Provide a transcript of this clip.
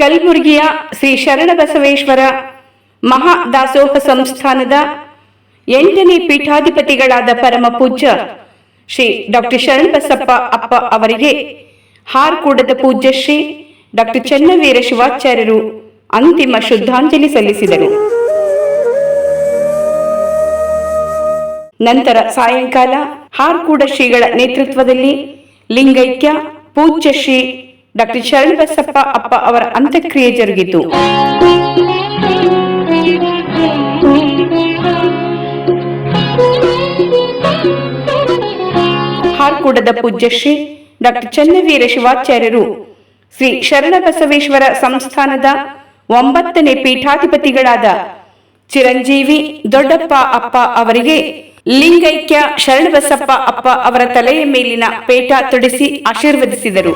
ಕಲಬುರಗಿಯ ಶ್ರೀ ಶರಣಬಸವೇಶ್ವರ ಮಹಾದಾಸೋಹ ಸಂಸ್ಥಾನದ 8ನೇ ಪೀಠಾಧಿಪತಿಗಳಾದ ಪರಮ ಪೂಜ್ಯ ಶ್ರೀ ಡಾಕ್ಟರ್ ಶರಣಬಸಪ್ಪ ಅಪ್ಪ ಅವರಿಗೆ ಹಾರ್ಕೂಡದ ಪೂಜ್ಯ ಶ್ರೀ ಡಾಕ್ಟರ್ ಚೆನ್ನವೀರ ಶಿವಾಚಾರ್ಯರು ಅಂತಿಮ ಶ್ರದ್ಧಾಂಜಲಿ ಸಲ್ಲಿಸಿದರು. ನಂತರ ಸಾಯಂಕಾಲ ಹಾರ್ಕೂಡ ಶ್ರೀಗಳ ನೇತೃತ್ವದಲ್ಲಿ ಲಿಂಗೈಕ್ಯ ಪೂಜ್ಯ ಶ್ರೀ ಡಾಕ್ಟರ್ ಶರಣಬಸಪ್ಪ ಅಪ್ಪ ಅವರ ಅಂತ್ಯಕ್ರಿಯೆ ಜರುಗಿತು. ಹಾರ್ಕೂಡದ ಪೂಜ್ಯ ಶ್ರೀ ಡಾಕ್ಟರ್ ಚೆನ್ನವೀರ ಶಿವಾಚಾರ್ಯರು ಶ್ರೀ ಶರಣಬಸವೇಶ್ವರ ಸಂಸ್ಥಾನದ 9ನೇ ಪೀಠಾಧಿಪತಿಗಳಾದ ಚಿರಂಜೀವಿ ದೊಡ್ಡಪ್ಪ ಅಪ್ಪ ಅವರಿಗೆ ಲಿಂಗೈಕ್ಯ ಶರಣಬಸಪ್ಪ ಅಪ್ಪ ಅವರ ತಲೆಯ ಮೇಲಿನ ಪೇಟ ತೊಡಿಸಿ ಆಶೀರ್ವದಿಸಿದರು.